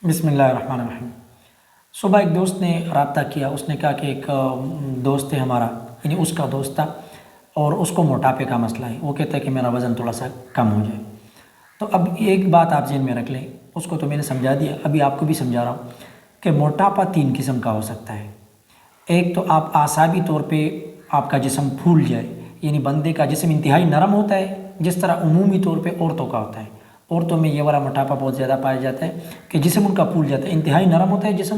بسم اللہ الرحمن الرحیم۔ صبح ایک دوست نے رابطہ کیا، اس نے کہا کہ ایک دوست ہے ہمارا، یعنی اس کا دوست تھا اور اس کو موٹاپے کا مسئلہ ہے۔ وہ کہتا ہے کہ میرا وزن تھوڑا سا کم ہو جائے۔ تو اب ایک بات آپ ذہن میں رکھ لیں، اس کو تو میں نے سمجھا دیا، ابھی آپ کو بھی سمجھا رہا ہوں کہ موٹاپا 3 قسم کا ہو سکتا ہے۔ ایک تو آپ اعصابی طور پہ آپ کا جسم پھول جائے، یعنی بندے کا جسم انتہائی نرم ہوتا ہے، جس طرح عمومی طور پہ عورتوں کا ہوتا ہے۔ عورتوں میں یہ والا موٹاپا بہت زیادہ پایا جاتا ہے کہ جسم ان کا پھول جاتا ہے، انتہائی نرم ہوتا ہے جسم،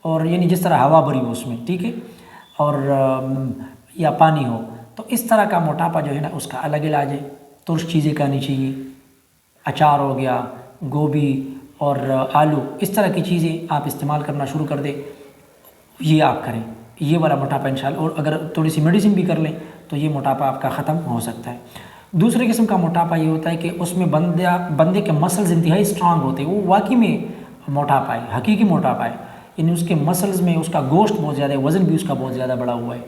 اور یعنی جس طرح ہوا بھری ہو اس میں، ٹھیک ہے، اور یا پانی ہو، تو اس طرح کا موٹاپا جو ہے نا، اس کا الگ علاج ہے۔ ترش چیزیں کھانی چاہیے، اچار ہو گیا، گوبھی اور آلو، اس طرح کی چیزیں آپ استعمال کرنا شروع کر دیں، یہ آپ کریں، یہ والا موٹاپا انشاءاللہ، اور اگر تھوڑی سی میڈیسن بھی کر لیں تو یہ موٹاپا آپ کا ختم ہو سکتا ہے۔ دوسرے قسم کا موٹاپا یہ ہوتا ہے کہ اس میں بندے کے مسلز انتہائی اسٹرانگ ہوتے ہیں، وہ واقعی میں موٹاپا ہے، حقیقی موٹاپا ہے، یعنی اس کے مسلز میں اس کا گوشت بہت زیادہ ہے، وزن بھی اس کا بہت زیادہ بڑا ہوا ہے،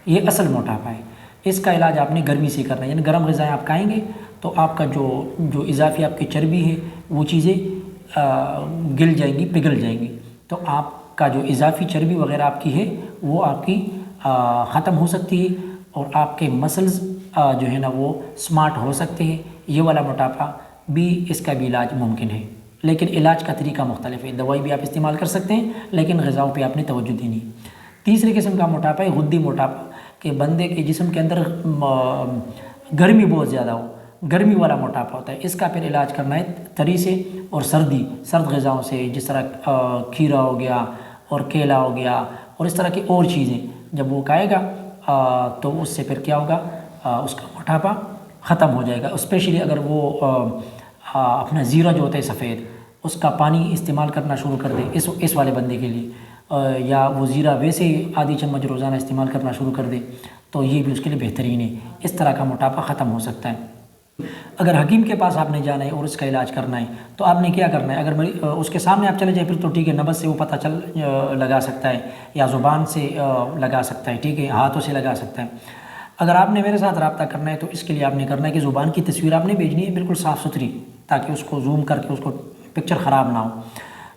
یہ اصل موٹاپا ہے۔ اس کا علاج آپ نے گرمی سے کرنا ہے، یعنی گرم غذائیں آپ کھائیں گے تو آپ کا جو اضافی آپ کی چربی ہے وہ چیزیں گل جائیں گی، پگھل جائیں گی، تو آپ کا جو اضافی چربی وغیرہ آپ کی ہے وہ آپ کی ختم ہو سکتی ہے، اور آپ کے مسلز جو ہے نا وہ سمارٹ ہو سکتے ہیں۔ یہ والا موٹاپا بھی، اس کا بھی علاج ممکن ہے، لیکن علاج کا طریقہ مختلف ہے۔ دوائی بھی آپ استعمال کر سکتے ہیں، لیکن غذاؤں پہ آپ نے توجہ دینی۔ تیسرے قسم کا موٹاپا ہے غدی موٹاپا، کہ بندے کے جسم کے اندر گرمی بہت زیادہ ہو، گرمی والا موٹاپا ہوتا ہے۔ اس کا پھر علاج کرنا ہے تری سے اور سرد غذاؤں سے، جس طرح کھیرا ہو گیا اور کیلا ہو گیا، اور اس طرح کی اور چیزیں جب وہ کھائے گا تو اس سے پھر کیا ہوگا، اس کا موٹاپا ختم ہو جائے گا۔ اسپیشلی اگر وہ اپنا زیرہ جو ہوتا ہے سفید، اس کا پانی استعمال کرنا شروع کر دے اس والے بندے کے لیے، یا وہ زیرہ ویسے ہی آدھی چمچ روزانہ استعمال کرنا شروع کر دے، تو یہ بھی اس کے لیے بہترین ہے۔ اس طرح کا موٹاپا ختم ہو سکتا ہے۔ اگر حکیم کے پاس آپ نے جانا ہے اور اس کا علاج کرنا ہے تو آپ نے کیا کرنا ہے، اگر اس کے سامنے آپ چلے جائیں پھر تو ٹھیک ہے، نبض سے وہ پتہ لگا سکتا ہے، یا زبان سے لگا سکتا ہے، ٹھیک ہے، ہاتھوں سے لگا سکتا ہے۔ اگر آپ نے میرے ساتھ رابطہ کرنا ہے تو اس کے لیے آپ نے کرنا ہے کہ زبان کی تصویر آپ نے بھیجنی ہے بالکل صاف ستھری، تاکہ اس کو زوم کر کے اس کو پکچر خراب نہ ہو۔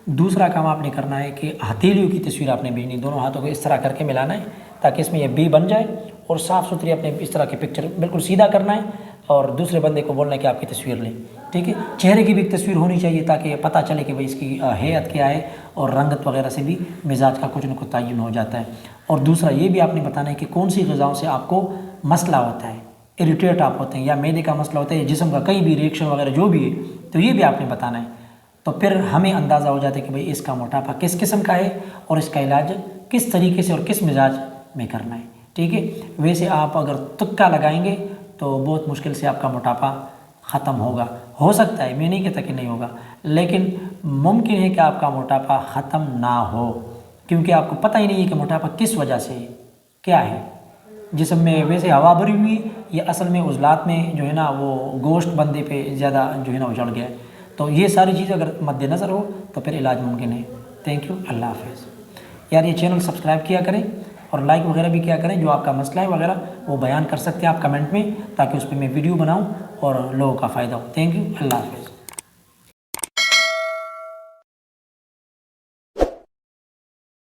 دوسرا کام آپ نے کرنا ہے کہ ہتھیلیوں کی تصویر آپ نے بھیجنی، دونوں ہاتھوں کو اس طرح کر کے ملانا ہے تاکہ اس میں یہ بی بن جائے، اور صاف ستھری اپنے اس طرح کے پکچر بالکل سیدھا کرنا ہے، اور دوسرے بندے کو بولنا ہے کہ آپ کی تصویر لیں، ٹھیک ہے۔ چہرے کی بھی ایک تصویر ہونی چاہیے تاکہ پتہ چلے کہ بھئی اس کی ہیئت کیا ہے، اور رنگت وغیرہ سے بھی مزاج کا کچھ نہ کچھ تعین ہو جاتا ہے۔ اور دوسرا یہ بھی آپ نے بتانا ہے کہ کون سی غذاؤں سے آپ کو مسئلہ ہوتا ہے، اریٹیٹ آپ ہوتے ہیں، یا معدے کا مسئلہ ہوتا ہے، جسم کا کہیں بھی ریئیکشن وغیرہ جو بھی ہے، تو یہ بھی آپ نے بتانا ہے۔ تو پھر ہمیں اندازہ ہو جاتا ہے کہ بھئی اس کا موٹاپا کس قسم کا ہے، اور اس کا علاج کس طریقے سے اور کس مزاج میں کرنا ہے، ٹھیک ہے۔ ویسے آپ اگر تکا لگائیں گے تو بہت مشکل سے آپ کا موٹاپا ختم ہوگا، ہو سکتا ہے، میں نہیں کہتا کہ نہیں ہوگا، لیکن ممکن ہے کہ آپ کا موٹاپا ختم نہ ہو، کیونکہ آپ کو پتہ ہی نہیں ہے کہ موٹاپا کس وجہ سے ہے، کیا ہے۔ جسم میں ویسے ہوا بھری ہوئی، یا اصل میں عضلات میں جو ہے نا وہ گوشت بندے پہ زیادہ جو ہے نا اجڑ گیا ہے، تو یہ ساری چیزیں اگر مد نظر ہو تو پھر علاج ممکن ہے۔ تھینک یو، اللہ حافظ۔ یار یہ چینل سبسکرائب کیا کریں اور لائک وغیرہ بھی کیا کریں، جو آپ کا مسئلہ ہے وغیرہ وہ بیان کر سکتے ہیں آپ کمنٹ میں، تاکہ اس پہ میں ویڈیو بناؤں اور لوگوں کا فائدہ ہو۔ تھینک یو، اللہ حافظ۔